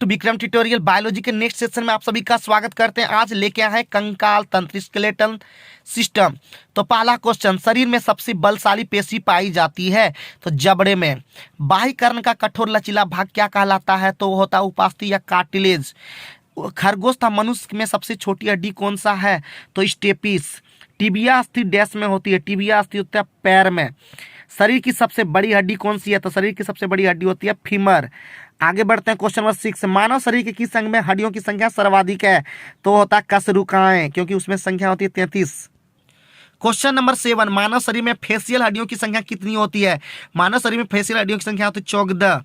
To Vikram tutorial biology के next section में आप सभी का स्वागत करते हैं। आज लेके आए हैं कंकाल तंत्र स्केलेटल सिस्टम। तो पहला क्वेश्चन, शरीर में सबसे बलशाली पेशी पाई जाती है तो जबड़े में। बाह्यकर्ण का कठोर लचीला भाग क्या कहलाता है? तो वो होता है उपास्थि या कार्टिलेज। खरगोश था मनुष्य में सबसे छोटी हड्डी कौन सा है? तो स्टेपिस। टिबिया अस्थि डैश में होती है? टिबिया अस्थि होता है पैर में। शरीर की सबसे बड़ी हड्डी कौन सी है? तो शरीर की सबसे बड़ी हड्डी होती है फीमर। आगे बढ़ते हैं क्वेश्चन नंबर 6, मानव शरीर के किस अंग में हड्डियों की संख्या सर्वाधिक है? तो होता है कशेरुकाएं, क्योंकि उसमें संख्या होती है 33। क्वेश्चन नंबर 7, मानव शरीर में फेशियल हड्डियों की संख्या कितनी होती है? मानव शरीर में फेशियल हड्डियों की संख्या होती है 14।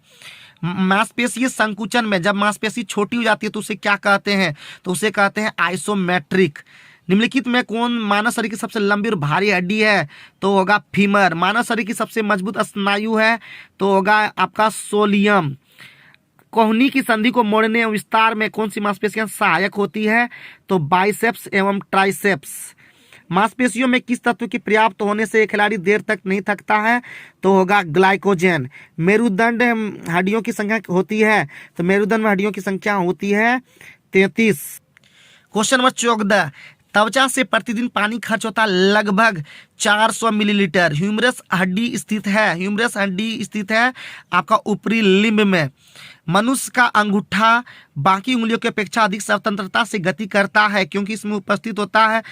मांसपेशीय संकुचन में जब मांसपेशी छोटी हो जाती है तो उसे क्या कहते हैं? तो उसे कहते हैं आइसोमेट्रिक। निम्नलिखित में कौन मानव शरीर की सबसे लंबी और भारी हड्डी है? तो होगा फीमर। मानव शरीर की सबसे मजबूत स्नायु है तो होगा आपका सोलियम। कोहनी की संधि को मोड़ने और विस्तार में कौन सी मांसपेशियां सहायक होती है? तो बाइसेप्स एवं ट्राइसेप्स। मांसपेशियों में किस तत्व के पर्याप्त होने से खिलाड़ी देर तक नहीं थकता है? तो होगा ग्लाइकोजन। मेरुदंड हड्डियों की संख्या होती है? तो मेरुदंड में हड्डियों की संख्या होती है 33। क्वेश्चन नंबर 14, त्वचा से प्रतिदिन पानी खर्च होता है लगभग 400 मिलीलीटर। ह्यूमरस हड्डी स्थित है आपका ऊपरी लिम्ब में। मनुष्य का अंगूठा बाकी उंगलियों की अपेक्षा अधिक स्वतंत्रता से गति करता है क्योंकि इसमें उपस्थित होता है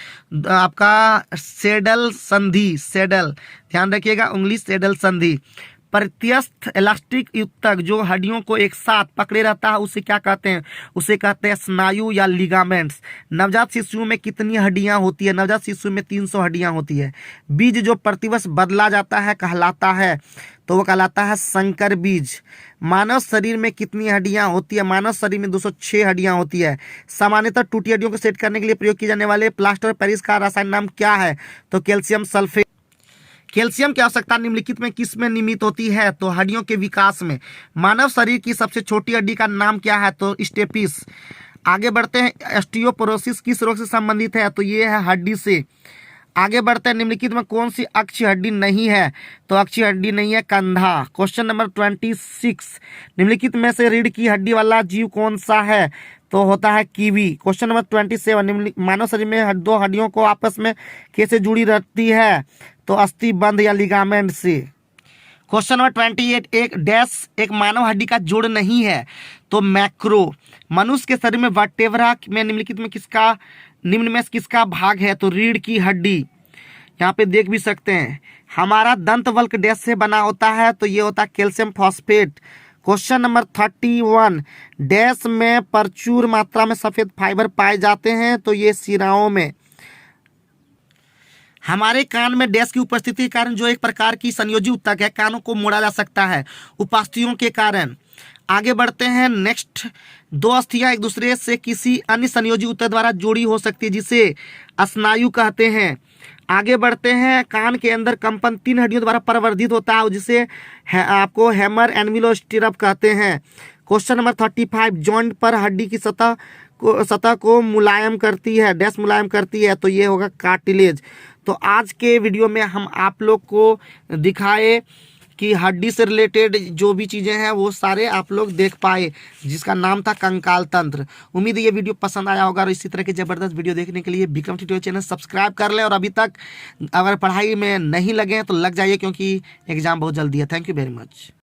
आपका सेडल संधि। सेडल ध्यान रखिएगा, उंगली सेडल संधि। प्रत्यस्थ इलास्टिक युक्तक जो हड्डियों को एक साथ पकड़े रहता है उसे क्या कहते हैं? उसे कहते हैं स्नायु या लिगामेंट्स। नवजात शिशुओं में कितनी हड्डियां होती है? नवजात शिशु में 300 हड्डियां होती है। बीज जो प्रतिवर्ष बदला जाता है कहलाता है? तो वो कहलाता है संकर बीज। मानव शरीर में कितनी हड्डियां होती है? मानव शरीर में 206 हड्डियां होती है। सामान्यतः टूटी हड्डियों को सेट करने के लिए प्रयोग किए जाने वाले प्लास्टर ऑफ पेरिस का रासायनिक नाम क्या है? तो कैल्शियम सल्फेट। कैल्शियम की आवश्यकता निम्नलिखित में किस में निमित्त होती है? तो हड्डियों के विकास में। मानव शरीर की सबसे छोटी हड्डी का नाम क्या है? तो स्टेपिस। आगे बढ़ते हैं, ऑस्टियोपोरोसिस किस रोग से संबंधित है? तो ये है हड्डी से। आगे बढ़ते हैं, निम्नलिखित में कौन सी अक्षीय हड्डी नहीं है? तो अक्षीय हड्डी नहीं है कंधा। क्वेश्चन नंबर 26, निम्नलिखित में से रीढ़ की हड्डी वाला जीव कौन सा है? तो होता है कीवी। क्वेश्चन नंबर 27, मानव शरीर में दो हड्डियों को आपस में कैसे जुड़ी रहती है? तो अस्थिबंध या लिगामेंट से। क्वेश्चन नंबर 28, एक मानव हड्डी का जोड़ नहीं है तो मैक्रो। मनुष्य के शरीर में वर्टेब्रा में निम्नलिखित में निम्न में किसका भाग है? तो रीढ़ की हड्डी। यहाँ पे देख भी सकते हैं। हमारा दंत वल्क डैश से बना होता है? तो ये होता है calcium phosphate. Question number 31, dash में प्रचुर मात्रा में सफेद फाइबर पाए जाते हैं? तो ये शिराओं में। हमारे कान में डैश की उपस्थिति के कारण जो एक प्रकार की संयोजी ऊतक है, कानों को मोड़ा जा सकता है उपास्थियों के कारण। आगे बढ़ते हैं, नेक्स्ट, दो अस्थियां एक दूसरे से किसी अन्य संयोजी ऊतक द्वारा जुड़ी हो सकती है जिसे स्नायु कहते हैं। आगे बढ़ते हैं, कान के अंदर कंपन 3 हड्डियों द्वारा प्रवर्धित होता है जिसे आपको हैमर एनविलोस्टिरप कहते हैं। क्वेश्चन नंबर 35, जॉइंट पर हड्डी की सतह को मुलायम करती है, डैश मुलायम करती है? तो ये होगा कार्टिलेज। तो आज के वीडियो में हम आप लोग को दिखाए कि हड्डी से रिलेटेड जो भी चीज़ें हैं वो सारे आप लोग देख पाए, जिसका नाम था कंकाल तंत्र। उम्मीद है ये वीडियो पसंद आया होगा और इसी तरह के ज़बरदस्त वीडियो देखने के लिए विक्रम ट्यूटोरियल चैनल सब्सक्राइब कर लें और अभी तक अगर पढ़ाई में नहीं लगे तो लग जाइए क्योंकि एग्ज़ाम बहुत जल्दी है। Thank you very much.